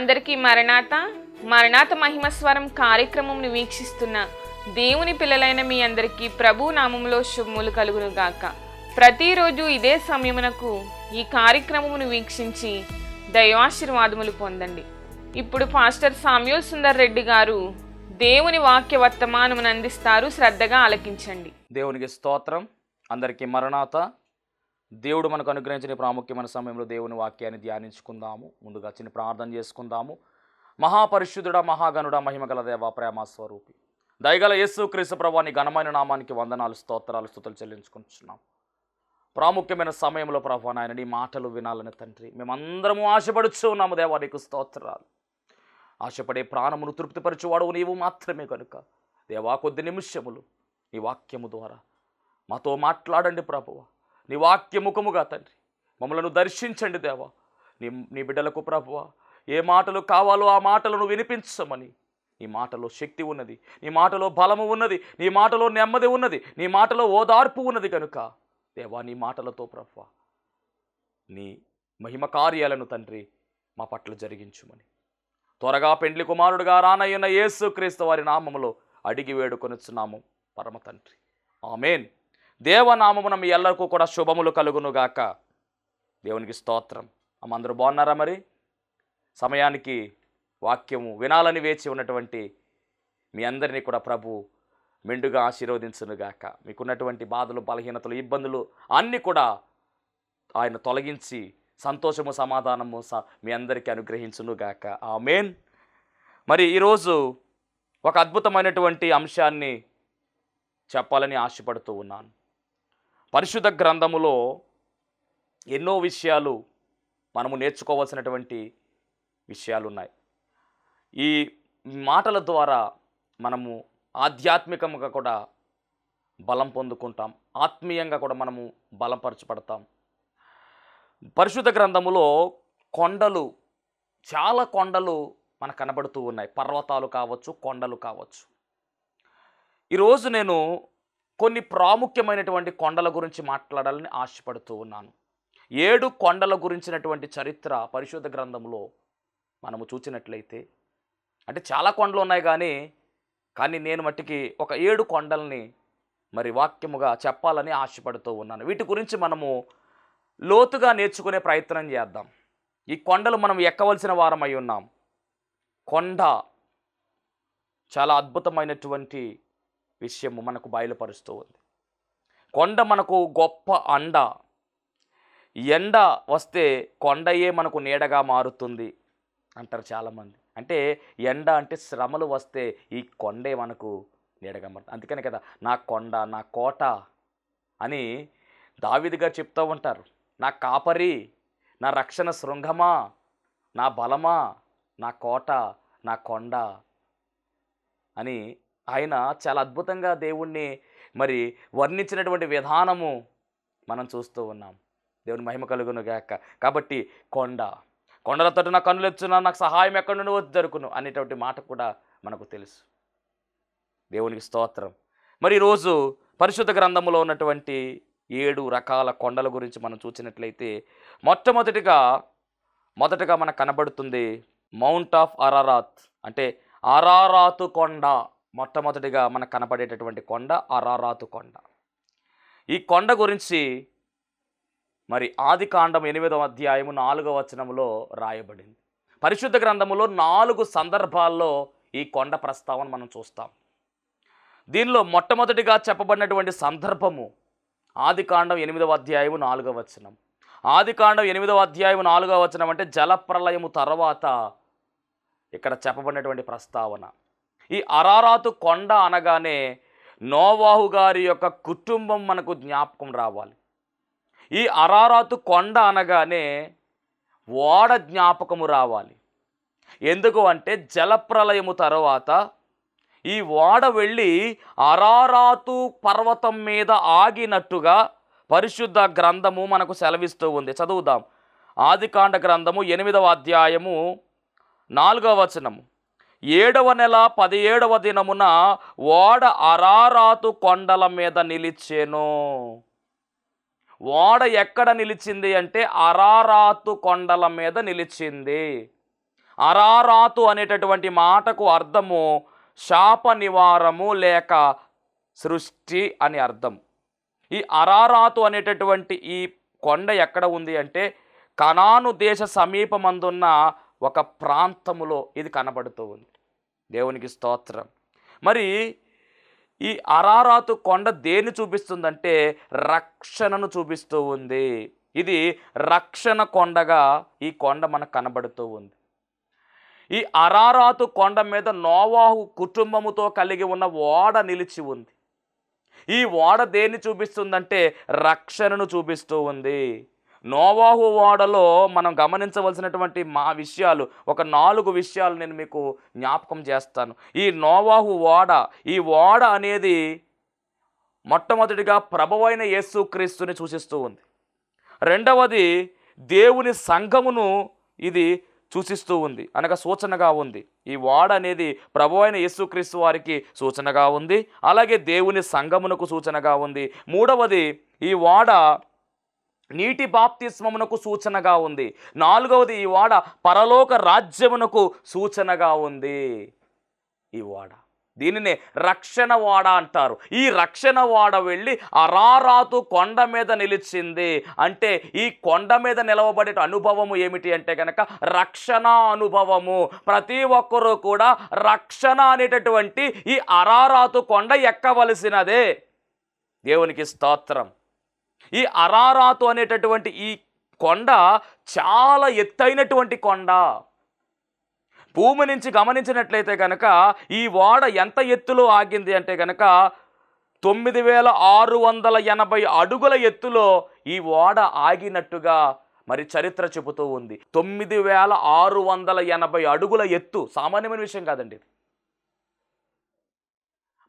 అందరికీ మరణాత మహిమస్వరం కార్యక్రమంను వీక్షిస్తున్న దేవుని పిల్లలైన మీ అందరికీ ప్రభు నామములో శుభములు కలుగును గాక. ప్రతిరోజు ఇదే సమయమునకు ఈ కార్యక్రమమును వీక్షించి దైవాశీర్వాదములు పొందండి. ఇప్పుడు పాస్టర్ సామ్యూల్ సుందర్ రెడ్డి గారు దేవుని వాక్య వర్తమానమును అందిస్తారు. శ్రద్ధగా ఆలకించండి. దేవునికి స్తోత్రం. అందరికీ మరణాత. దేవుడు మనకు అనుగ్రహించిన ప్రాముఖ్యమైన సమయంలో దేవుని వాక్యాన్ని ధ్యానించుకుందాము. ముందుగా చిన్న ప్రార్థన చేసుకుందాము. మహాపరిశుద్ధుడ, మహాగణుడ, మహిమగల దేవ, ప్రేమ స్వరూపి, దయగల యేసు క్రీస్తు ప్రభువా, నీ ఘనమైన నామానికి వందనాలు, స్తోత్రాలు, స్తుతులు చెల్లించుకుంటున్నాం. ప్రాముఖ్యమైన సమయంలో ప్రభువా నాయన నీ మాటలు వినాలని తండ్రి మేమందరము ఆశపడుచు ఉన్నాము. దేవా నీకు స్తోత్రాలు. ఆశపడే ప్రాణమును తృప్తిపరచువాడు నీవు మాత్రమే కనుక దేవా కొద్ది నిమిషములు నీ వాక్యము ద్వారా మాతో మాట్లాడండి ప్రభువా. నీ వాక్యముఖముగా తండ్రి మమ్మలను దర్శించండి దేవా. నీ బిడ్డలకు ప్రభువా ఏ మాటలు కావాలో ఆ మాటలను వినిపించమని. నీ మాటలో శక్తి ఉన్నది, నీ మాటలో బలము ఉన్నది, నీ మాటలో నెమ్మది ఉన్నది, నీ మాటలో ఓదార్పు ఉన్నది కనుక దేవా నీ మాటలతో ప్రభువా నీ మహిమ కార్యాలను తండ్రి మా పట్ల జరిగించుమని త్వరగా పెండ్లి కుమారుడుగా రానయ్యున్న యేసు క్రీస్తు వారి నామములో అడిగి వేడుకొనుచున్నాము పరమ తండ్రి, ఆమేన్. దేవనామమున మీ ఎల్లరికూ కూడా శుభములు కలుగునుగాక. దేవునికి స్తోత్రం. అందరూ బాగున్నారా? మరి సమయానికి వాక్యము వినాలని వేచి ఉన్నటువంటి మీ అందరినీ కూడా ప్రభు మెండుగా ఆశీర్వదించునుగాక. మీకున్నటువంటి బాధలు, బలహీనతలు, ఇబ్బందులు అన్నీ కూడా ఆయన తొలగించి సంతోషము, సమాధానము మీ అందరికీ అనుగ్రహించునుగాక. ఆమేన్. మరి ఈరోజు ఒక అద్భుతమైనటువంటి అంశాన్ని చెప్పాలని ఆశపడుతూ ఉన్నాను. పరిశుద్ధ గ్రంథములో ఎన్నో విషయాలు మనము నేర్చుకోవాల్సినటువంటి విషయాలు ఉన్నాయి. ఈ మాటల ద్వారా మనము ఆధ్యాత్మికంగా కూడా బలం పొందుకుంటాం, ఆత్మీయంగా కూడా మనము బలపరచబడతాం. పరిశుద్ధ గ్రంథములో కొండలు, చాలా కొండలు మనకు కనబడుతూ ఉన్నాయి. పర్వతాలు కావచ్చు, కొండలు కావచ్చు. ఈరోజు నేను కొన్ని ప్రాముఖ్యమైనటువంటి కొండల గురించి మాట్లాడాలని ఆశపడుతూ ఉన్నాను. 7 కొండల గురించినటువంటి చరిత్ర పరిశుద్ధ గ్రంథంలో మనము చూసినట్లయితే, అంటే చాలా కొండలు ఉన్నాయి కానీ నేను మట్టికి ఒక 7 కొండల్ని మరి వాక్యముగా చెప్పాలని ఆశపడుతూ ఉన్నాను. వీటి గురించి మనము లోతుగా నేర్చుకునే ప్రయత్నం చేద్దాం. ఈ కొండలు మనం ఎక్కవలసిన వారమై ఉన్నాం. కొండ చాలా అద్భుతమైనటువంటి విషయము మనకు బయలుపరుస్తూ ఉంది. కొండ మనకు గొప్ప అండ. ఎండ వస్తే కొండయే మనకు నీడగా మారుతుంది అంటారు చాలామంది. అంటే ఎండ అంటే శ్రమలు వస్తే ఈ కొండే మనకు నీడగా మారుతుంది. అందుకనే కదా నా కొండ, నా కోట అని దావీదుగా చెప్తూ ఉంటారు. నా కాపరి, నా రక్షణ శృంగమా, నా బలమా, నా కోట, నా కొండ అని ఆయన చాలా అద్భుతంగా దేవుణ్ణి మరి వర్ణించినటువంటి విధానము మనం చూస్తూ ఉన్నాం. దేవుని మహిమ కలుగును గాక. కాబట్టి కొండల తట్టు నా కన్నులెచ్చునా, నాకు సహాయం ఎక్కడి నుండి వచ్చి దొరుకును అనేటువంటి మాట కూడా మనకు తెలుసు. దేవునికి స్తోత్రం. మరి ఈరోజు పరిశుద్ధ గ్రంథంలో ఉన్నటువంటి 7 రకాల కొండల గురించి మనం చూసినట్లయితే, మొట్టమొదటిగా మనకు కనబడుతుంది మౌంట్ ఆఫ్ అరారాత్. అంటే అరారాతు కొండ. మొట్టమొదటిగా మనకు కనపడేటటువంటి కొండ అరారాతు కొండ. ఈ కొండ గురించి మరి ఆదికాండం 8వ అధ్యాయము 4వ వచనంలో రాయబడింది. పరిశుద్ధ గ్రంథములో 4 సందర్భాల్లో ఈ కొండ ప్రస్తావన మనం చూస్తాం. దీనిలో మొట్టమొదటిగా చెప్పబడినటువంటి సందర్భము ఆదికాండం 8వ అధ్యాయము 4వ వచనం. ఆదికాండం 8వ అధ్యాయము 4వ వచనం అంటే జలప్రలయము తర్వాత ఇక్కడ చెప్పబడినటువంటి ప్రస్తావన. ఈ అరారాతు కొండ అనగానే నోవాహు గారి యొక్క కుటుంబం మనకు జ్ఞాపకం రావాలి. ఈ అరారాతు కొండ అనగానే ఓడ జ్ఞాపకము రావాలి. ఎందుకు అంటే జలప్రలయము తర్వాత ఈ ఓడ వెళ్ళి అరారాతు పర్వతం మీద ఆగినట్టుగా పరిశుద్ధ గ్రంథము మనకు సెలవిస్తూ ఉంది. చదువుదాం. ఆదికాండ గ్రంథము 8వ అధ్యాయము 4వ వచనము. 7వ నెల 17వ దినమున ఓడ అరారాతు కొండల మీద నిలిచెను. ఓడ ఎక్కడ నిలిచింది అంటే అరారాతు కొండల మీద నిలిచింది. అరారాతు అనేటటువంటి మాటకు అర్థము శాప నివారము లేక సృష్టి అని అర్థం. ఈ అరారాతు అనేటటువంటి ఈ కొండ ఎక్కడ ఉంది అంటే కనాను దేశ సమీపమందున్న ఒక ప్రాంతములో ఇది కనబడుతూ ఉంది. దేవునికి స్తోత్రం. మరి ఈ అరారాతు కొండ దేన్ని చూపిస్తుందంటే రక్షణను చూపిస్తూ ఉంది. ఇది రక్షణ కొండగా ఈ కొండ మనకు కనబడుతూ ఉంది. ఈ అరారాతు కొండ మీద నోవాహు కుటుంబముతో కలిగి ఉన్న ఓడ నిలిచి ఉంది. ఈ ఓడ దేన్ని చూపిస్తుందంటే రక్షణను చూపిస్తూ ఉంది. నోవాహు ఓడలో మనం గమనించవలసినటువంటి విషయాలు ఒక 4 విషయాలు నేను మీకు జ్ఞాపకం చేస్తాను. ఈ నోవాహు ఓడ, ఈ ఓడ అనేది మొట్టమొదటిగా ప్రభువైన యేసుక్రీస్తుని సూచిస్తూ ఉంది. రెండవది దేవుని సంఘమును ఇది సూచిస్తూ ఉంది, అనగా సూచనగా ఉంది. ఈ ఓడ అనేది ప్రభువైన యేసుక్రీస్తు వారికి సూచనగా ఉంది, అలాగే దేవుని సంఘమునకు సూచనగా ఉంది. మూడవది ఈ ఓడ నీటి బాప్తిస్మమునకు సూచనగా ఉంది. నాలుగవది ఈ ఓడ పరలోక రాజ్యమునకు సూచనగా ఉంది. ఈ ఓడ దీనినే రక్షణ ఓడ అంటారు. ఈ రక్షణ ఓడ వెళ్ళి అరారాతు కొండ మీద నిలిచింది. అంటే ఈ కొండ మీద నిలవబడే అనుభవము ఏమిటి అంటే కనుక రక్షణ అనుభవము. ప్రతి ఒక్కరూ కూడా రక్షణ అనేటటువంటి ఈ అరారాతు కొండ ఎక్కవలసినదే. దేవునికి స్తోత్రం. ఈ అరారాతు అనేటటువంటి ఈ కొండ చాలా ఎత్తైనటువంటి కొండ. భూమి నుంచి గమనించినట్లయితే కనుక ఈ ఓడ ఎంత ఎత్తులో ఆగింది అంటే కనుక 9680 అడుగుల ఎత్తులో ఈ ఓడ ఆగినట్టుగా మరి చరిత్ర చెబుతూ ఉంది. 9680 అడుగుల ఎత్తు సామాన్యమైన విషయం కాదండి.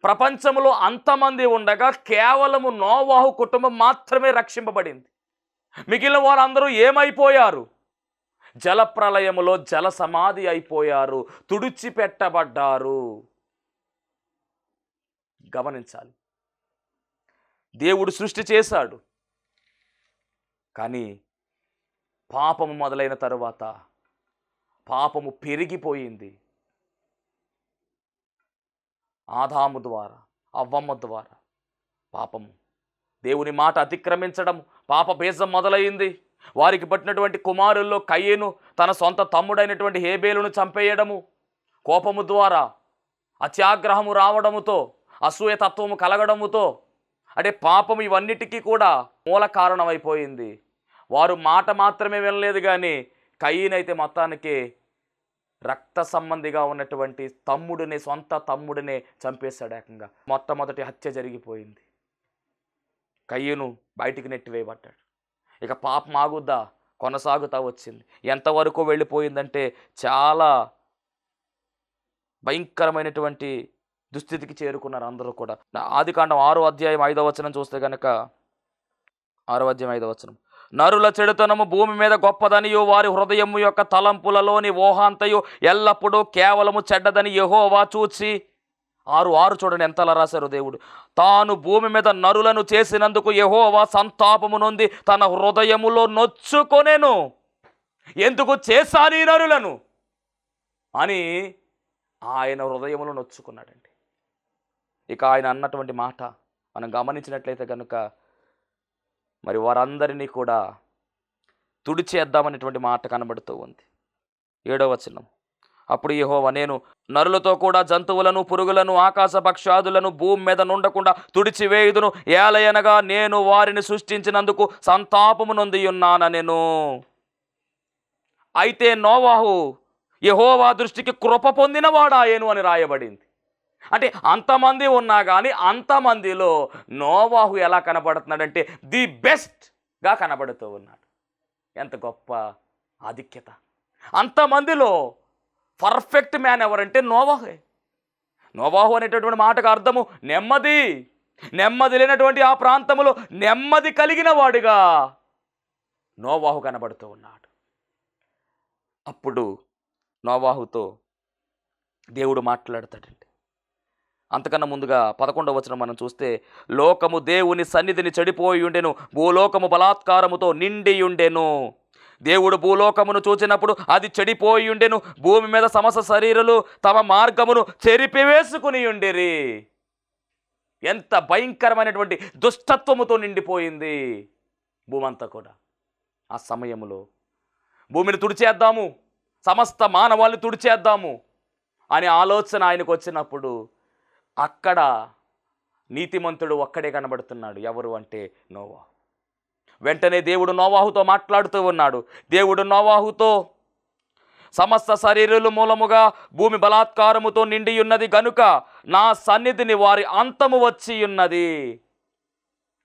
ప్రపంచంలో అంతమంది ఉండగా కేవలము నోవాహు కుటుంబం మాత్రమే రక్షింపబడింది. మిగిలిన వారందరూ ఏమైపోయారు? జలప్రలయములో జల సమాధి అయిపోయారు, తుడిచిపెట్టబడ్డారు. గమనించాలి, దేవుడు సృష్టి చేశాడు, కానీ పాపము మొదలైన తరువాత పాపము పెరిగిపోయింది. ఆదాము ద్వారా, అవ్వమ్మ ద్వారా పాపము, దేవుని మాట అతిక్రమించడం, పాప బీజం మొదలైంది. వారికి పట్టినటువంటి కుమారుల్లో కయ్యను తన సొంత తమ్ముడైనటువంటి హేబేలును చంపేయడము, కోపము ద్వారా అత్యాగ్రహము రావడముతో, అసూయతత్వము కలగడముతో, అంటే పాపము ఇవన్నిటికీ కూడా మూల కారణమైపోయింది. వారు మాట మాత్రమే వినలేదు, కానీ కయ్యనైతే మొత్తానికి రక్త సంబంధిగా ఉన్నటువంటి తమ్ముడిని, సొంత తమ్ముడినే చంపేశాడు ఏకంగా. మొట్టమొదటి హత్య జరిగిపోయింది. కయ్యను బయటికి నెట్టివేయబడ్డాడు. ఇక పాపం ఆగుద్దా? కొనసాగుతా వచ్చింది. ఎంతవరకు వెళ్ళిపోయిందంటే చాలా భయంకరమైనటువంటి దుస్థితికి చేరుకున్నారు అందరూ కూడా. ఆదికాండం 6వ అధ్యాయం 5వ వచనం చూస్తే కనుక 6వ అధ్యాయం 5వ వచనం, నరుల చెడుతనము భూమి మీద గొప్పదనియు వారి హృదయము యొక్క తలంపులలోని ఊహాంతయు ఎల్లప్పుడూ కేవలము చెడ్డదని యెహోవా చూచి. 6:6 చూడండి ఎంతలా రాశారు దేవుడు. తాను భూమి మీద నరులను చేసినందుకు యెహోవా సంతాపము నొంది తన హృదయములో నొచ్చుకొనెను. ఎందుకు చేశాను ఈ నరులను అని ఆయన హృదయములో నొచ్చుకున్నాడండి. ఇక ఆయన అన్నటువంటి మాట మనం గమనించినట్లయితే కనుక మరి వారందరినీ కూడా తుడిచేద్దామనేటువంటి మాట కనబడుతూ ఉంది. 7వ వచనం, అప్పుడు యెహోవా, నేను నరులతో కూడా జంతువులను, పురుగులను, ఆకాశ పక్షాదులను భూమి మీద నుండకుండా తుడిచివేయుదును. ఏలయనగా నేను వారిని సృష్టించినందుకు సంతాపము నొంది ఉన్నానెను. అయితే నోవాహు యెహోవా దృష్టికి కృప పొందినవాడాయను అని రాయబడింది. అంటే అంతమంది ఉన్నా కానీ అంతమందిలో నోవాహు ఎలా కనబడుతున్నాడంటే ది బెస్ట్గా కనబడుతూ ఉన్నాడు. ఎంత గొప్ప ఆధిక్యత! అంతమందిలో పర్ఫెక్ట్ మ్యాన్ ఎవరంటే నోవాహే. నోవాహు అనేటటువంటి మాటకు అర్థము నెమ్మది. నెమ్మది లేనటువంటి ఆ ప్రాంతంలో నెమ్మది కలిగిన వాడిగా నోవాహు కనబడుతూ ఉన్నాడు. అప్పుడు నోవాహుతో దేవుడు మాట్లాడతాడండి. అంతకన్నా ముందుగా 11వ వచనం మనం చూస్తే, లోకము దేవుని సన్నిధిని చెడిపోయి ఉండెను, భూలోకము బలాత్కారముతో నిండి ఉండెను, దేవుడు భూలోకమును చూచినప్పుడు అది చెడిపోయి ఉండెను, భూమి మీద సమస్త శరీరులు తమ మార్గమును చెరిపివేసుకుని ఉండిరి. ఎంత భయంకరమైనటువంటి దుష్టత్వముతో నిండిపోయింది భూమి అంతా కూడా. ఆ సమయంలో భూమిని తుడిచేద్దాము, సమస్త మానవాళ్ళని తుడిచేద్దాము అనే ఆలోచన ఆయనకు వచ్చినప్పుడు అక్కడ నీతిమంతుడు ఒక్కడే కనబడుతున్నాడు. ఎవరు అంటే నోవాహు. వెంటనే దేవుడు నోవాహుతో మాట్లాడుతూ ఉన్నాడు. దేవుడు నోవాహుతో, సమస్త శరీరుల మూలముగా భూమి బలాత్కారముతో నిండి ఉన్నది గనుక నా సన్నిధిని వారి అంతము వచ్చి ఉన్నది.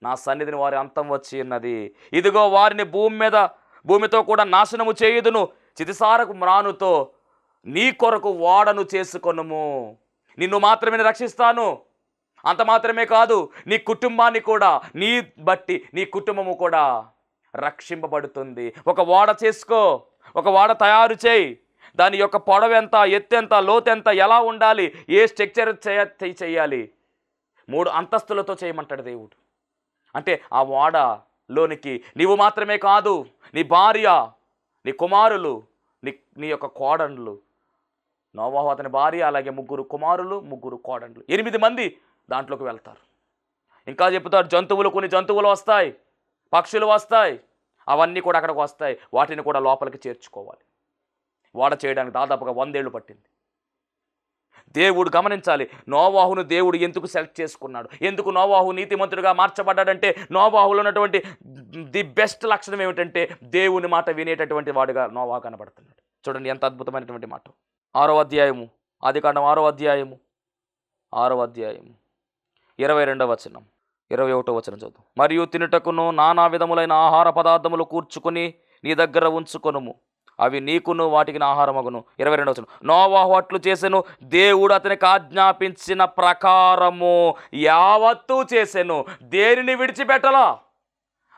నా సన్నిధిని వారి అంతం వచ్చి ఉన్నది. ఇదిగో వారిని భూమితో కూడా నాశనము చేయుదును. చితిసారపు మ్రానుతో నీ కొరకు ఓడను చేసుకొనుము. నిన్ను మాత్రమే రక్షిస్తాను. అంత మాత్రమే కాదు, నీ కుటుంబాన్ని కూడా, నీ బట్టి నీ కుటుంబము కూడా రక్షింపబడుతుంది. ఒక ఓడ చేసుకో, ఒక ఓడ తయారు చేయి. దాని యొక్క పొడవెంత, ఎత్తెంత, లోతెంత, ఎలా ఉండాలి, ఏ స్ట్రక్చర్ చేయాలి, 3 అంతస్తులతో చేయమంటాడు దేవుడు. అంటే ఆ ఓడలోనికి నీవు మాత్రమే కాదు, నీ భార్య, నీ కుమారులు, నీ యొక్క కోడళ్ళు. నోవాహు, అతని భార్య, అలాగే 3 కుమారులు, 3 కోడళ్ళు, 8 మంది దాంట్లోకి వెళ్తారు. ఇంకా చెప్తారు, కొన్ని జంతువులు వస్తాయి, పక్షులు వస్తాయి, అవన్నీ కూడా అక్కడికి వస్తాయి. వాటిని కూడా లోపలికి చేర్చుకోవాలి. ఓడ చేయడానికి దాదాపుగా 100 ఏళ్ళు పట్టింది. దేవుడు గమనించాలి, నోవాహును దేవుడు ఎందుకు సెలెక్ట్ చేసుకున్నాడు, ఎందుకు నోవాహు నీతిమంతుడిగా మార్చబడ్డాడంటే నోవాహులో ఉన్నటువంటి ది బెస్ట్ లక్షణం ఏమిటంటే దేవుని మాట వినేటటువంటి వాడుగా నోవాహు కనబడుతున్నాడు. చూడండి ఎంత అద్భుతమైనటువంటి మాట. 6వ అధ్యాయము, ఆదికాండం 6వ అధ్యాయము 22వ వచనం, 21వ వచనం చదువు. మరియు తినుటకును నానా విధములైన ఆహార పదార్థములు కూర్చుకుని నీ దగ్గర ఉంచుకొనుము, అవి నీకును వాటికి ఆహారమగును. 22వ వచనం. నోవాహు అట్లు చేసెను, దేవుడు అతనికి ఆజ్ఞాపించిన ప్రకారము యావత్తూ చేసెను. దేనిని విడిచిపెట్టలా.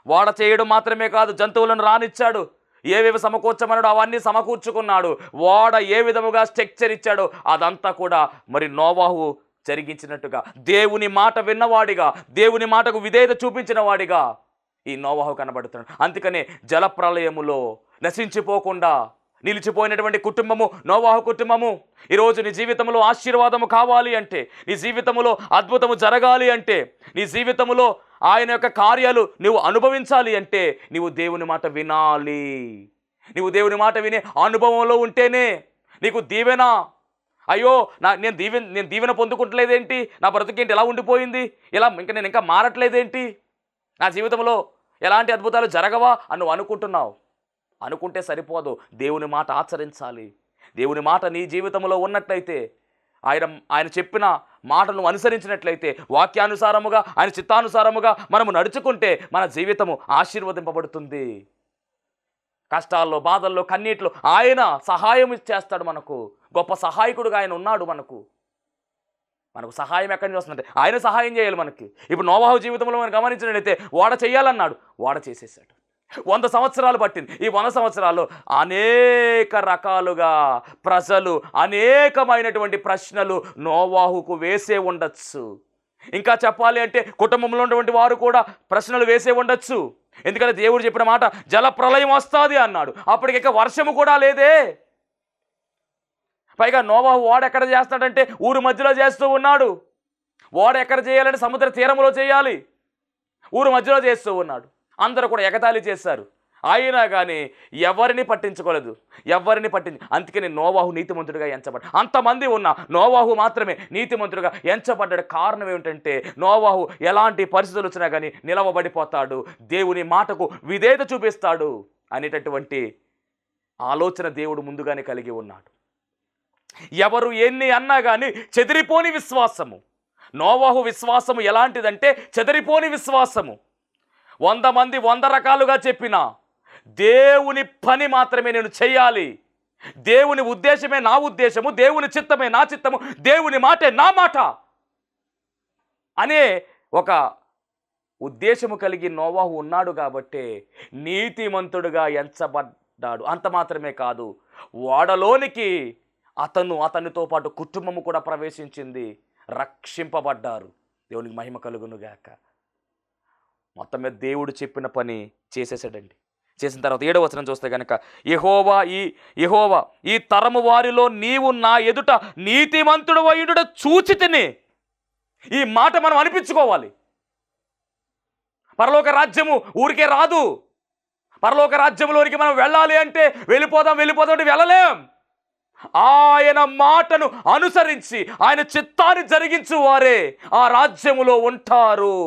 ఓడ చేయడం మాత్రమే కాదు, జంతువులను రానిచ్చాడు. ఏవేవి సమకూర్చమన్నాడు అవన్నీ సమకూర్చుకున్నాడు. ఓడ ఏ విధముగా స్ట్రక్చర్ ఇచ్చాడో అదంతా కూడా మరి నోవాహు జరిగించినట్టుగా, దేవుని మాట విన్నవాడిగా, దేవుని మాటకు విధేయత చూపించిన వాడిగా ఈ నోవాహు కనబడుతున్నాడు. అందుకనే జలప్రలయములో నశించిపోకుండా నిలిచిపోయినటువంటి కుటుంబము నోవాహు కుటుంబము. ఈరోజు నీ జీవితంలో ఆశీర్వాదము కావాలి అంటే, నీ జీవితంలో అద్భుతము జరగాలి అంటే, నీ జీవితంలో ఆయన యొక్క కార్యాలు నువ్వు అనుభవించాలి అంటే నీవు దేవుని మాట వినాలి. నీవు దేవుని మాట వినే అనుభవంలో ఉంటేనే నీకు దీవెన. అయ్యో నేను దీవెన పొందుకుంటలేదేంటి, నా బ్రతుకేంటి ఎలా ఉండిపోయింది, నేను ఇంకా మారట్లేదేంటి, నా జీవితంలో ఎలాంటి అద్భుతాలు జరగవా అని నువ్వు అనుకుంటున్నావు. అనుకుంటే సరిపోదు, దేవుని మాట ఆచరించాలి. దేవుని మాట నీ జీవితంలో ఉన్నట్లయితే, ఆయన చెప్పిన మాటను అనుసరించినట్లయితే, వాక్యానుసారముగా, ఆయన చిత్తానుసారముగా మనము నడుచుకుంటే మన జీవితము ఆశీర్వదింపబడుతుంది. కష్టాల్లో, బాధల్లో, కన్నీటిలో ఆయన సహాయం చేస్తాడు. మనకు గొప్ప సహాయకుడుగా ఆయన ఉన్నాడు. మనకు సహాయం ఎక్కడి నుంచి వస్తుందంటే ఆయన సహాయం చేయాలి మనకి. ఇప్పుడు నోవాహు జీవితంలో మనం గమనించినట్లయితే ఓడ చేయాలన్నాడు, ఓడ చేసేసాడు. 100 సంవత్సరాలు పట్టింది. ఈ 100 సంవత్సరాల్లో అనేక రకాలుగా ప్రజలు అనేకమైనటువంటి ప్రశ్నలు నోవాహుకు వేసే ఉండొచ్చు. ఇంకా చెప్పాలి అంటే కుటుంబంలో ఉన్నటువంటి వారు కూడా ప్రశ్నలు వేసే ఉండొచ్చు. ఎందుకంటే దేవుడు చెప్పిన మాట జల ప్రళయం వస్తుంది అన్నాడు. అప్పటికి వర్షము కూడా లేదే. పైగా నోవాహు ఓడ ఎక్కడ చేస్తాడంటే ఊరు మధ్యలో చేస్తూ ఉన్నాడు. ఓడ ఎక్కడ చేయాలంటే సముద్ర తీరంలో చేయాలి. ఊరు మధ్యలో చేస్తూ ఉన్నాడు. అందరూ కూడా ఎగతాళి చేశారు. అయినా కానీ ఎవరిని పట్టించుకోలేదు, అందుకని నోవాహు నీతిమంతుడిగా ఎంచబడ్డాడు. అంతమంది ఉన్న నోవాహు మాత్రమే నీతిమంతుడిగా ఎంచబడ్డాడు. కారణం ఏమిటంటే నోవాహు ఎలాంటి పరిస్థితులు వచ్చినా కానీ నిలవబడిపోతాడు, దేవుని మాటకు విధేయత చూపిస్తాడు అనేటటువంటి ఆలోచన దేవుడు ముందుగానే కలిగి ఉన్నాడు. ఎవరు ఎన్ని అన్నా కానీ చెదిరిపోని విశ్వాసము. నోవాహు విశ్వాసము ఎలాంటిదంటే చెదిరిపోని విశ్వాసము. 100 మంది 100 రకాలుగా చెప్పినా దేవుని పని మాత్రమే నేను చేయాలి, దేవుని ఉద్దేశమే నా ఉద్దేశము, దేవుని చిత్తమే నా చిత్తము, దేవుని మాటే నా మాట అనే ఒక ఉద్దేశము కలిగి నోవాహు ఉన్నాడు కాబట్టే నీతిమంతుడుగా ఎంచబడ్డాడు. అంత మాత్రమే కాదు, ఓడలోనికి అతనితో పాటు కుటుంబము కూడా ప్రవేశించింది, రక్షింపబడ్డారు. దేవునికి మహిమ కలుగునుగాక. మొత్తం మీద దేవుడు చెప్పిన పని చేసేసాడండి. చేసిన తర్వాత 7వ వచనం చూస్తే కనుక యెహోవా ఈ తరము వారిలో నీవు నా ఎదుట నీతిమంతుడు అయ్యుండుట చూచి తిని. ఈ మాట మనం అనిపించుకోవాలి. పరలోక రాజ్యము ఊరికే రాదు. పరలోక రాజ్యంలోనికి మనం వెళ్ళాలి అంటే వెళ్ళిపోదాం అంటే వెళ్ళలేం. ఆయన మాటను అనుసరించి ఆయన చిత్తాన్ని జరిగించు వారే ఆ రాజ్యములో ఉంటారు.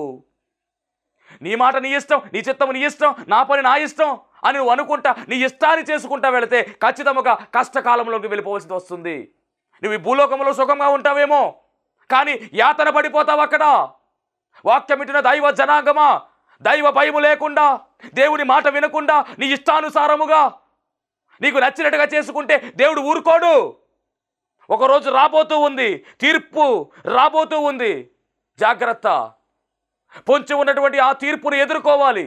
నీ మాట నీ ఇష్టం, నీ చిత్తం నీ ఇష్టం, నా పని నా ఇష్టం అని నువ్వు అనుకుంటా నీ ఇష్టాన్ని చేసుకుంటా వెళితే ఖచ్చితంగా కష్టకాలంలోకి వెళ్ళిపోవాల్సి వస్తుంది. నువ్వు ఈ భూలోకంలో సుఖంగా ఉంటావేమో, కానీ యాతన పడిపోతావు అక్కడ. వాక్యం వింటున్న దైవ జనాంగమా, దైవ భయము లేకుండా, దేవుని మాట వినకుండా నీ ఇష్టానుసారముగా నీకు నచ్చినట్టుగా చేసుకుంటే దేవుడు ఊరుకోడు. ఒకరోజు రాబోతూ ఉంది, తీర్పు రాబోతూ ఉంది. జాగ్రత్త. పొంచి ఉన్నటువంటి ఆ తీర్పును ఎదుర్కోవాలి.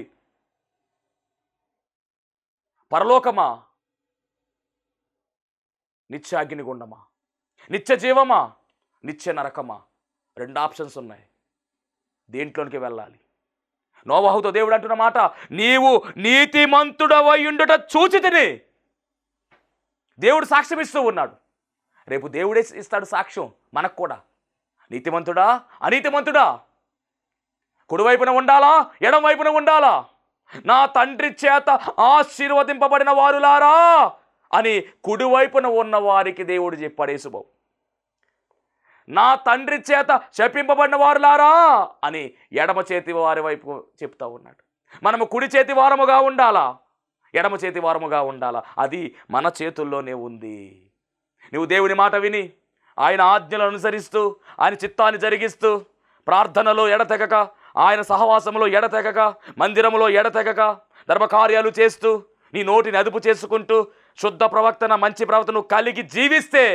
పరలోకమా, నిత్య అగ్నిగుండమా, నిత్య జీవమా, నిత్య నరకమా? 2 ఆప్షన్స్ ఉన్నాయి. దేంట్లోనికి వెళ్ళాలి? నోవాహుతో దేవుడు అంటున్న మాట, నీవు నీతిమంతుడవయ్యుండుట చూచి తిని. దేవుడు సాక్ష్యం ఇస్తూ ఉన్నాడు. రేపు దేవుడే ఇస్తాడు సాక్ష్యం మనకు కూడా. నీతిమంతుడా అనీతిమంతుడా? కుడివైపున ఉండాలా, ఎడం వైపున ఉండాలా? నా తండ్రి చేత ఆశీర్వదింపబడిన వారులారా అని కుడివైపున ఉన్న వారికి దేవుడు చెప్పాడు యేసుబాబు. నా తండ్రి చేత శపింపబడిన వారులారా అని ఎడమ చేతి వారి వైపు చెప్తా ఉన్నాడు. మనము కుడి చేతి వారముగా ఉండాలా, ఎడమ చేతి వారముగా ఉండాలా? అది మన చేతుల్లోనే ఉంది. నువ్వు దేవుని మాట విని ఆయన ఆజ్ఞలను అనుసరిస్తూ ఆయన చిత్తాన్ని జరిగిస్తూ ప్రార్థనలో ఎడతెగక, ఆయన సహవాసంలో ఎడతెగక, మందిరములో ఎడతెగక, ధర్మకార్యాలు చేస్తూ నీ నోటిని అదుపు చేసుకుంటూ శుద్ధ ప్రవర్తన మంచి ప్రవర్తన కలిగి జీవిస్తే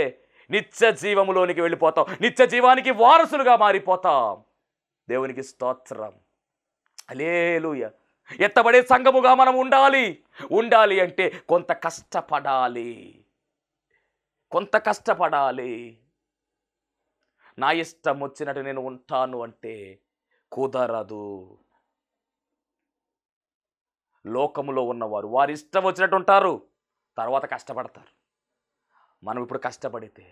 నిత్య జీవములోనికి వెళ్ళిపోతాం. నిత్య జీవానికి వారసులుగా మారిపోతాం. దేవునికి స్తోత్రం. హల్లెలూయా. ఎత్తబడే సంఘముగా మనం ఉండాలి అంటే కొంత కష్టపడాలి. నా ఇష్టం వచ్చినట్టు నేను ఉంటాను అంటే కుదరదు. లోకములో ఉన్నవారు వారి ఇష్టం వచ్చినట్టు ఉంటారు, తర్వాత కష్టపడతారు. మనం ఇప్పుడు కష్టపడితే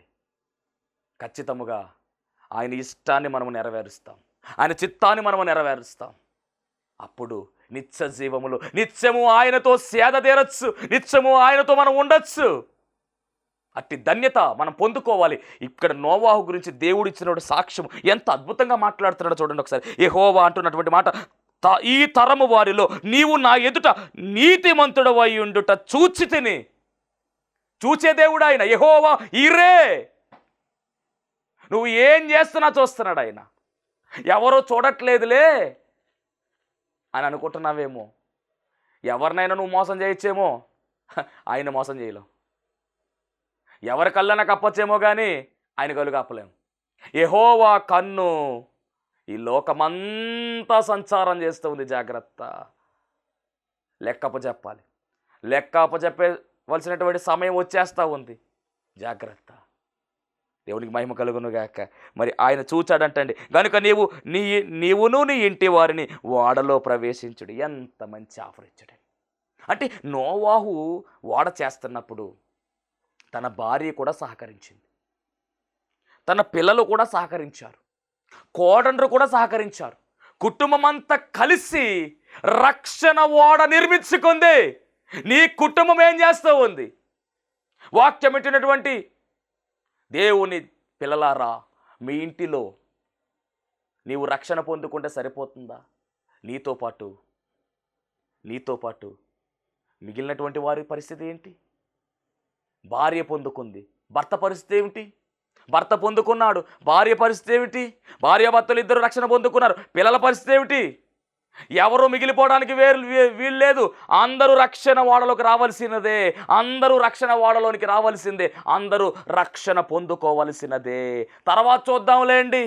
ఖచ్చితముగా ఆయన ఇష్టాన్ని మనము నెరవేరుస్తాం, ఆయన చిత్తాన్ని మనము నెరవేరుస్తాం. అప్పుడు నిత్య జీవములు, నిత్యము ఆయనతో సేద తీరచ్చు, నిత్యము ఆయనతో మనం ఉండొచ్చు. అట్టి ధన్యత మనం పొందుకోవాలి. ఇక్కడ నోవాహు గురించి దేవుడు ఇచ్చినటువంటి సాక్ష్యం ఎంత అద్భుతంగా మాట్లాడుతున్నాడో చూడండి ఒకసారి. యెహోవా అంటున్నటువంటి మాట, ఈ తరము వారిలో నీవు నా ఎదుట నీతిమంతుడవై ఉండుట చూచి తిని. చూచే దేవుడు ఆయన. యెహోవా ఈరే. నువ్వు ఏం చేస్తున్నా చూస్తున్నాడు ఆయన. ఎవరో చూడట్లేదులే అని అనుకుంటున్నావేమో. ఎవరినైనా నువ్వు మోసం చేయొచ్చేమో, ఆయన మోసం చేయలేం. ఎవరి కళ్ళన కప్పచ్చేమో కానీ ఆయన కళ్ళు కప్పలేము. యెహోవా కన్ను ఈ లోకమంతా సంచారం చేస్తూ ఉంది. జాగ్రత్త. లెక్కప్పచెప్పాలి. లెక్కప్పచెప్పవలసినటువంటి సమయం వచ్చేస్తూ ఉంది. జాగ్రత్త. దేవునికి మహిమ కలుగును గాక. మరి ఆయన చూచాడంటండి, కనుక నీవును నీ ఇంటి వారిని ఓడలో ప్రవేశించుడు. ఎంత మంచి ఆఫర్ ఇచ్చాడు. అంటే నోవాహు ఓడ చేస్తున్నప్పుడు తన భార్య కూడా సహకరించింది, తన పిల్లలు కూడా సహకరించారు, కోడండ్రు కూడా సహకరించారు. కుటుంబం అంతా కలిసి రక్షణ ఓడ నిర్మించుకుంది. నీ కుటుంబం ఏం చేస్తూ ఉంది? వాక్యం పెట్టినటువంటి దేవుని పిల్లలారా, మీ ఇంటిలో నీవు రక్షణ పొందుకుంటే సరిపోతుందా? నీతో పాటు మిగిలినటువంటి వారి పరిస్థితి ఏంటి? భార్య పొందుకుంది, భర్త పరిస్థితి ఏమిటి? భర్త పొందుకున్నాడు, భార్య పరిస్థితి ఏమిటి? భార్యాభర్తలు ఇద్దరు రక్షణ పొందుకున్నారు, పిల్లల పరిస్థితి ఏమిటి? ఎవరు మిగిలిపోవడానికి వీలు లేదు. అందరూ రక్షణ ఓడలోకి రావాల్సినదే. అందరూ రక్షణ ఓడలోనికి రావాల్సిందే. అందరూ రక్షణ పొందుకోవలసినదే. తర్వాత చూద్దాంలేండి,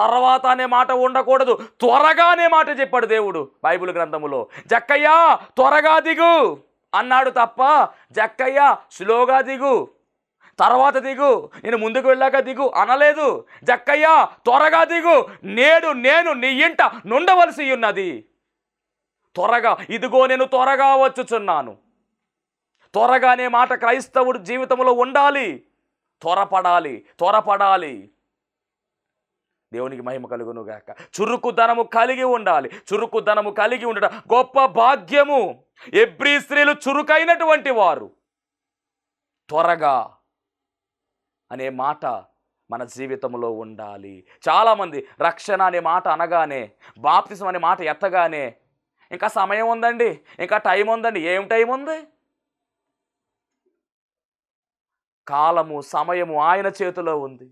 తర్వాత అనే మాట ఉండకూడదు. త్వరగా అనే మాట చెప్పాడు దేవుడు బైబిల్ గ్రంథములో. జక్కయ్యా త్వరగా దిగు అన్నాడు తప్ప జక్కయ్య స్లోగా దిగు, తర్వాత దిగు, నేను ముందుకు వెళ్ళాక దిగు అనలేదు. జక్కయ్య త్వరగా దిగు, నేడు నేను నీ ఇంట నుండవలసి ఉన్నది. త్వరగా, ఇదిగో నేను త్వరగా వచ్చుచున్నాను. త్వరగా అనే మాట క్రైస్తవుడు జీవితంలో ఉండాలి. త్వరపడాలి. దేవునికి మహిమ కలుగును గాక. చురుకుదనము కలిగి ఉండాలి. చురుకుదనము కలిగి ఉండడం గొప్ప భాగ్యము. ఎబ్రీ స్త్రీలు చురుకైనటువంటి వారు. త్వరగా అనే మాట మన జీవితంలో ఉండాలి. చాలామంది రక్షణ అనే మాట అనగానే, బాప్తిసం అనే మాట ఎత్తగానే, ఇంకా సమయం ఉందండి, ఇంకా టైం ఉందండి. ఏం టైం ఉంది? కాలము, సమయము ఆయన చేతిలో ఉంది.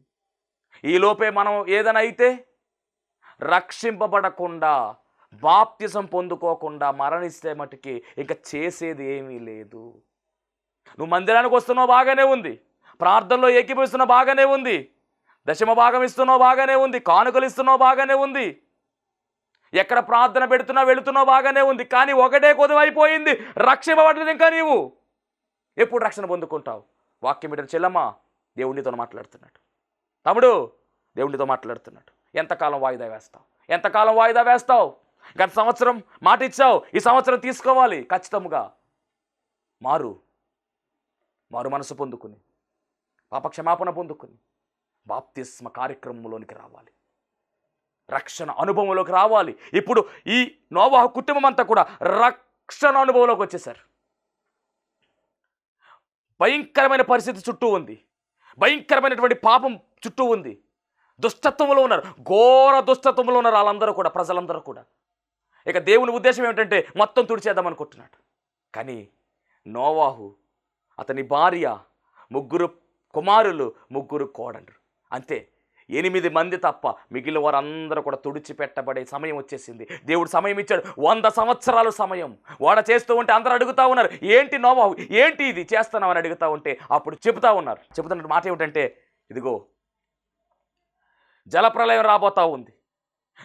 ఈలోపే మనం ఏదైనా అయితే రక్షింపబడకుండా, బాప్తిసం పొందుకోకుండా మరణిస్తే మటుకి ఇంకా చేసేది ఏమీ లేదు. నువ్వు మందిరానికి వస్తున్నావు బాగానే ఉంది, ప్రార్థనలో ఏకీభవిస్తున్నావు బాగానే ఉంది, దశమ భాగం ఇస్తున్నావు బాగానే ఉంది, కానుకలు ఇస్తున్నావు బాగానే ఉంది, ఎక్కడ ప్రార్థన పెడుతున్నా వెళుతున్నావు బాగానే ఉంది. కానీ ఒకటే కొదువైపోయింది, రక్షింపబడలేదు ఇంకా నీవు. ఎప్పుడు రక్షణ పొందుకుంటావు? వాక్యం బిడ్డ చెల్లమ్మ, దేవునితో మాట్లాడుతున్నాడు. తమ్ముడు, దేవునితో మాట్లాడుతున్నాడు. ఎంతకాలం వాయిదా వేస్తావు? గత సంవత్సరం మాట ఇచ్చావు, ఈ సంవత్సరం తీసుకోవాలి. ఖచ్చితంగా మారు మనసు పొందుకుని, పాప క్షమాపణ పొందుకుని బాప్తిస్మ కార్యక్రమంలోనికి రావాలి, రక్షణ అనుభవంలోకి రావాలి. ఇప్పుడు ఈ నోవాహు కుటుంబం అంతా కూడా రక్షణ అనుభవంలోకి వచ్చేసారు. భయంకరమైన పరిస్థితి చుట్టూ ఉంది, భయంకరమైనటువంటి పాపం చుట్టూ ఉంది, దుష్టత్వంలో ఉన్నారు, ఘోర దుష్టత్వంలో ఉన్నారు వాళ్ళందరూ కూడా, ప్రజలందరూ కూడా. ఇక దేవుని ఉద్దేశం ఏమిటంటే మొత్తం తుడిచేద్దాం అనుకుంటున్నాడు. కానీ నోవాహు, అతని భార్య, 3 కుమారులు, 3 కోడళ్ళు, అంతే. 8 మంది తప్ప మిగిలిన వారందరూ కూడా తుడిచిపెట్టబడే సమయం వచ్చేసింది. దేవుడు సమయం ఇచ్చాడు, 100 సంవత్సరాల సమయం. వాడ చేస్తూ ఉంటే అందరూ అడుగుతూ ఉన్నారు, ఏంటి నోవాహు, ఏంటి ఇది చేస్తున్నామని అడుగుతూ ఉంటే అప్పుడు చెబుతున్న మాట ఏమిటంటే, ఇదిగో జలప్రలయం రాబోతా ఉంది,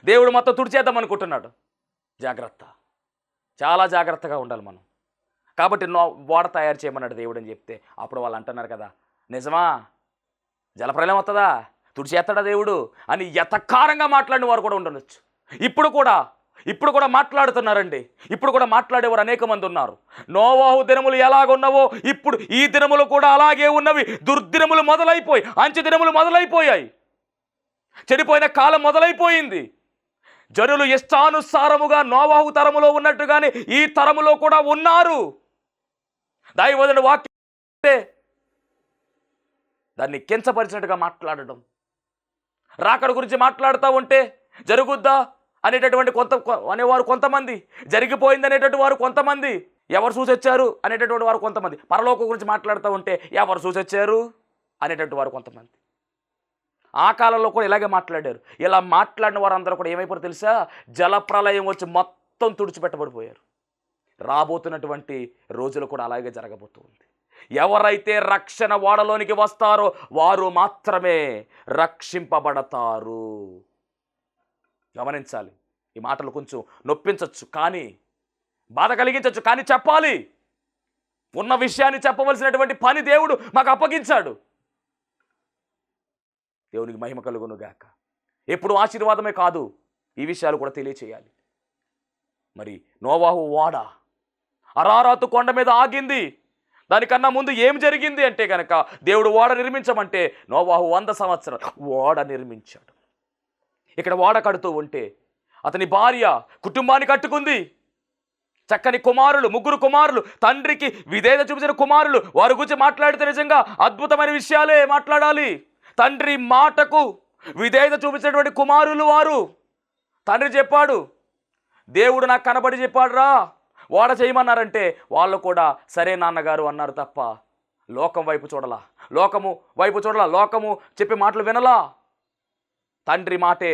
దేవుడు మొత్తం తుడిచేద్దాం అనుకుంటున్నాడు. జాగ్రత్త, చాలా జాగ్రత్తగా ఉండాలి మనం. కాబట్టి ఓడ తయారు చేయమన్నాడు దేవుడు అని చెప్తే అప్పుడు వాళ్ళు అంటున్నారు కదా, నిజమా? జలప్రలయం వస్తుందా? తుడిచేస్తాడా దేవుడు అని యథాకారంగా మాట్లాడిన వారు కూడా ఉండవచ్చు. ఇప్పుడు కూడా మాట్లాడుతున్నారండి. ఇప్పుడు కూడా మాట్లాడేవారు అనేక మంది ఉన్నారు. నోవాహు దినములు ఎలాగున్నావో ఇప్పుడు ఈ దినములు కూడా అలాగే ఉన్నవి. దుర్దినములు మొదలైపోయి, అంచె దినములు మొదలైపోయాయి, చెడిపోయిన కాలం మొదలైపోయింది. జనులు ఇష్టానుసారముగా నోవాహు తరములో ఉన్నట్టుగానే ఈ తరములో కూడా ఉన్నారు. దైవజనుడు వాక్యం దాన్ని కించపరిచినట్టుగా మాట్లాడడం, రాకడ గురించి మాట్లాడుతూ ఉంటే జరుగుద్దా అనేటటువంటి అనేవారు కొంతమంది, జరిగిపోయింది అనేటటువంటి వారు కొంతమంది, ఎవరు చూసొచ్చారు అనేటటువంటి వారు కొంతమంది, పరలోకం గురించి మాట్లాడుతూ ఉంటే ఎవరు చూసొచ్చారు అనేటటువంటి వారు కొంతమంది. ఆ కాలంలో కూడా ఇలాగే మాట్లాడారు. ఇలా మాట్లాడిన వారందరూ కూడా ఏమైపోయారు తెలుసా? జలప్రలయం వచ్చి మొత్తం తుడిచిపెట్టబడిపోయారు. రాబోతున్నటువంటి రోజులు కూడా అలాగే జరగబోతుంది. ఎవరైతే రక్షణ ఓడలోనికి వస్తారో వారు మాత్రమే రక్షింపబడతారు. గమనించాలి. ఈ మాటలు కొంచెం నొప్పించవచ్చు, కానీ బాధ కలిగించవచ్చు, కానీ చెప్పాలి. ఉన్న విషయాన్ని చెప్పవలసినటువంటి పని దేవుడు మాకు అప్పగించాడు. దేవునికి మహిమ కలుగును గాక. ఎప్పుడు ఆశీర్వాదమే కాదు, ఈ విషయాలు కూడా తెలియచేయాలి. మరి నోవాహు ఓడ అరారాతు కొండ మీద ఆగింది. దానికన్నా ముందు ఏం జరిగింది అంటే కనుక, దేవుడు ఓడ నిర్మించమంటే నోవాహు 100 సంవత్సరాలు ఓడ నిర్మించాడు. ఇక్కడ ఓడ కడుతూ ఉంటే అతని భార్య కుటుంబాన్ని కట్టుకుంది. చక్కని కుమారులు, 3 కుమారులు, తండ్రికి విధేయత చూపించిన కుమారులు. వారి గురించి మాట్లాడితే నిజంగా అద్భుతమైన విషయాలే మాట్లాడాలి. తండ్రి మాటకు విధేయత చూపించినటువంటి కుమారులు వారు. తండ్రి చెప్పాడు, దేవుడు నాకు కనబడి చెప్పాడు రా ఓడ చేయమన్నారంటే వాళ్ళు కూడా సరే నాన్నగారు అన్నారు తప్ప లోకం వైపు చూడలా, లోకము చెప్పే మాటలు వినలా. తండ్రి మాటే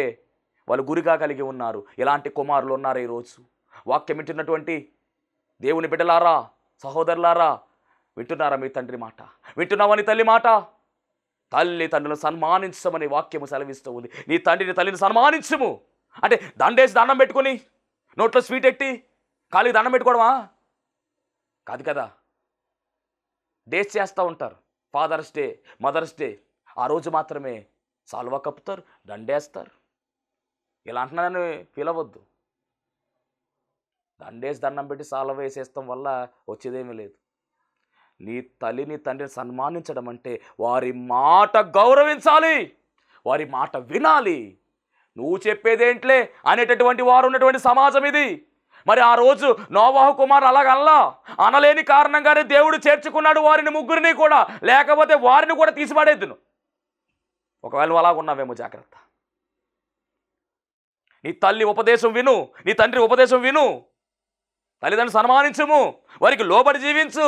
వాళ్ళు గురిగా కలిగి ఉన్నారు. ఇలాంటి కుమారులు ఉన్నారు ఈరోజు. వాక్యం వింటున్నటువంటి దేవుని బిడ్డలారా, సహోదరులారా, వింటున్నారా మీ తండ్రి మాట? వింటున్నావని తల్లి మాట? తల్లి తండ్రులను సన్మానించమని వాక్యము సెలవిస్తూ ఉంది. నీ తండ్రిని తల్లిని సన్మానించము అంటే దండేసి దండం పెట్టుకొని నోట్లో స్వీట్ ఎట్టి కాలికి దండం పెట్టుకోవడమా? కాదు కదా. డేస్ చేస్తూ ఉంటారు, ఫాదర్స్ డే, మదర్స్ డే. ఆ రోజు మాత్రమే సాల్వా కప్పుతారు, దండేస్తారు. ఇలా అంటున్నానని ఫీల్ అవ్వద్దు. దండేసి దండం పెట్టి సాల్వ వేసేస్తాం వల్ల వచ్చేదేమీ లేదు. నీ తల్లిని తండ్రిని సన్మానించడం అంటే వారి మాట గౌరవించాలి, వారి మాట వినాలి. నువ్వు చెప్పేదేంట్లే అనేటటువంటి వారు ఉన్నటువంటి సమాజం ఇది. మరి ఆ రోజు నోవాహు కుమారు అలాగల్లా అనలేని కారణంగానే దేవుడు చేర్చుకున్నాడు వారిని ముగ్గురిని కూడా, లేకపోతే వారిని కూడా తీసిపడేద్దును. ఒకవేళ అలాగున్నావేమో జాగ్రత్త. నీ తల్లి ఉపదేశం విను, నీ తండ్రి ఉపదేశం విను, తల్లిదండ్రులు సన్మానించుము, వారికి లోబడి జీవించు.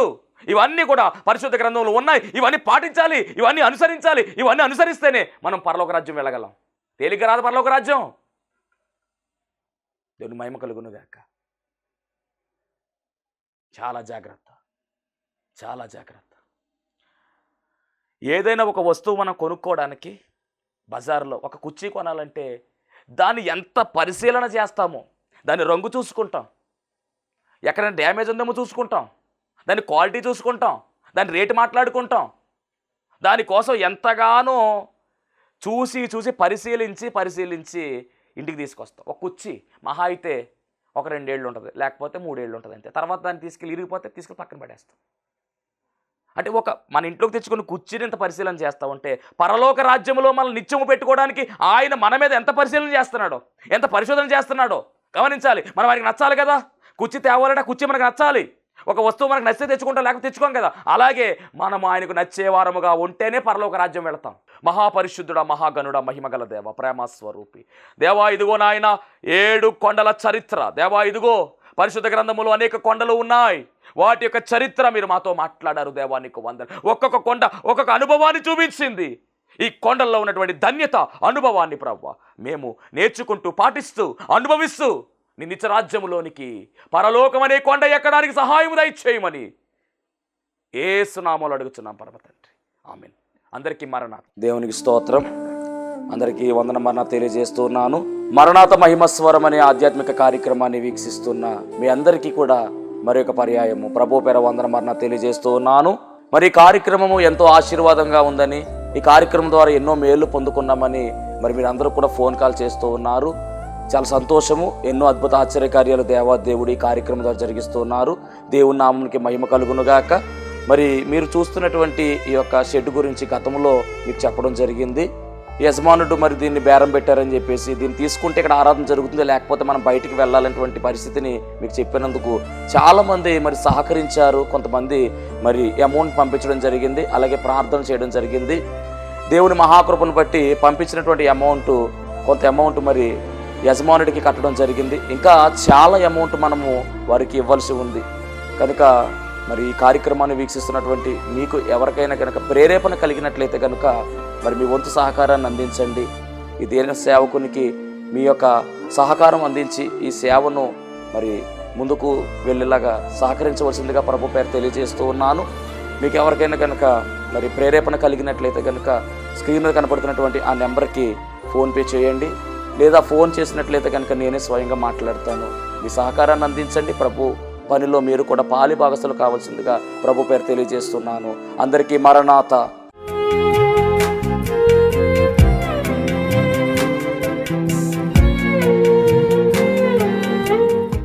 ఇవన్నీ కూడా పరిశుద్ధ గ్రంథంలో ఉన్నాయి. ఇవన్నీ పాటించాలి, ఇవన్నీ అనుసరించాలి. ఇవన్నీ అనుసరిస్తేనే మనం పరలోక రాజ్యం వెళ్ళగలం. తేలిక రాదు పరలోక రాజ్యం. దేవుని మహిమ కలుగును గాక. చాలా జాగ్రత్త, చాలా జాగ్రత్త. ఏదైనా ఒక వస్తువు మనం కొనుక్కోవడానికి బజార్లో ఒక కుర్చీ కొనాలంటే దాన్ని ఎంత పరిశీలన చేస్తామో, దాని రంగు చూసుకుంటాం, ఎక్కడైనా డ్యామేజ్ ఉందేమో చూసుకుంటాం, దాని క్వాలిటీ చూసుకుంటాం, దాని రేటు మాట్లాడుకుంటాం, దానికోసం ఎంతగానో చూసి పరిశీలించి ఇంటికి తీసుకొస్తాం. ఒక కుర్చీ మహా అయితే ఒక 2 ఏళ్ళు ఉంటుంది, లేకపోతే 3 ఏళ్ళు ఉంటుంది అంతే. తర్వాత దాన్ని తీసుకెళ్ళి ఇరిగిపోతే తీసుకెళ్ళి పక్కన పడేస్తాం. అంటే మన ఇంట్లోకి తెచ్చుకుని కుర్చీని ఎంత పరిశీలన చేస్తామంటే పరలోక రాజ్యంలో మనల్ని నిత్యము పెట్టుకోవడానికి ఆయన మన మీద ఎంత పరిశీలన చేస్తున్నాడో, ఎంత పరిశోధన చేస్తున్నాడో గమనించాలి. మనం వారికి నచ్చాలి కదా. కుర్చీ తేవాలంటే కుర్చీ మనకు నచ్చాలి. ఒక వస్తువు మనకు నచ్చితే తెచ్చుకుంటాం, లేకపోతే తెచ్చుకోం కదా. అలాగే మనం ఆయనకు నచ్చే వారముగా ఉంటేనే పరలోక రాజ్యం వెళతాం. మహాపరిశుద్ధుడా, మహాగణుడా, మహిమగల దేవ, ప్రేమస్వరూపి దేవా, ఇదిగో నాయన 7 కొండల చరిత్ర. దేవా, ఇదిగో పరిశుద్ధ గ్రంథములో అనేక కొండలు ఉన్నాయి. వాటి యొక్క చరిత్ర మీరు మాతో మాట్లాడారు. దేవా, నీకు వందనాలు. ఒక్కొక్క కొండ ఒక్కొక్క అనుభవాన్ని చూపించింది. ఈ కొండల్లో ఉన్నటువంటి ధన్యత అనుభవాన్ని ప్రభువా మేము నేర్చుకుంటూ, పాటిస్తూ, అనుభవిస్తూ నీ నిత్య రాజ్యములోనికి, పరలోకం అనే కొండ ఎక్కడానికి సహాయం దయచేయమని యేసు నామములో అడుగుచున్నాం పరమ తండ్రి. ఆమేన్. అందరికీ మరణాత. దేవునికి స్తోత్రం. అందరికీ వందన మరణాత తెలియజేస్తున్నాను. మరణాత మహిమస్వరం అనే ఆధ్యాత్మిక కార్యక్రమాన్ని వీక్షిస్తున్న మీ అందరికీ కూడా మరొక పర్యాయము ప్రభు పేర వందన మరణాత తెలియజేస్తూ ఉన్నాను. మరి ఈ కార్యక్రమము ఎంతో ఆశీర్వాదంగా ఉందని, ఈ కార్యక్రమం ద్వారా ఎన్నో మేలు పొందుకున్నామని మరి మీరు అందరూ కూడా ఫోన్ కాల్ చేస్తూ ఉన్నారు. చాలా సంతోషము. ఎన్నో అద్భుత ఆశ్చర్యకార్యాలు దేవాదేవుడు ఈ కార్యక్రమం ద్వారా జరిగిస్తూ ఉన్నారు. దేవుని నామమునికి మహిమ కలుగునుగాక. మరి మీరు చూస్తున్నటువంటి ఈ యొక్క షెడ్ గురించి గతంలో మీకు చెప్పడం జరిగింది. యజమానుడు మరి దీన్ని బేరం పెట్టారని చెప్పేసి, దీన్ని తీసుకుంటే ఇక్కడ ఆరాధన జరుగుతుంది, లేకపోతే మనం బయటికి వెళ్ళాలనేటువంటి పరిస్థితిని మీకు చెప్పినందుకు చాలామంది మరి సహకరించారు. కొంతమంది మరి అమౌంట్ పంపించడం జరిగింది, అలాగే ప్రార్థన చేయడం జరిగింది. దేవుని మహాకృపను బట్టి పంపించినటువంటి కొంత అమౌంట్ మరి యజమానుడికి కట్టడం జరిగింది. ఇంకా చాలా అమౌంట్ మనము వారికి ఇవ్వాల్సి ఉంది. కనుక మరి ఈ కార్యక్రమాన్ని వీక్షిస్తున్నటువంటి మీకు ఎవరికైనా కనుక ప్రేరేపణ కలిగినట్లయితే కనుక మరి మీ వంతు సహకారాన్ని అందించండి. ఈ దీన సేవకునికి మీ యొక్క సహకారం అందించి ఈ సేవను మరి ముందుకు వెళ్ళేలాగా సహకరించవలసిందిగా ప్రభు పేరు తెలియజేస్తూ ఉన్నాను. మీకు ఎవరికైనా కనుక మరి ప్రేరేపణ కలిగినట్లయితే కనుక స్క్రీన్ మీద కనపడుతున్నటువంటి ఆ నెంబర్కి ఫోన్పే చేయండి, లేదా ఫోన్ చేసినట్లయితే కనుక నేనే స్వయంగా మాట్లాడతాను. మీ సహకారాన్ని అందించండి. ప్రభు పనిలో మీరు కూడా పాలి భాగస్తులు కావాల్సిందిగా ప్రభు పేరు తెలియజేస్తున్నాను. అందరికీ మరణాత.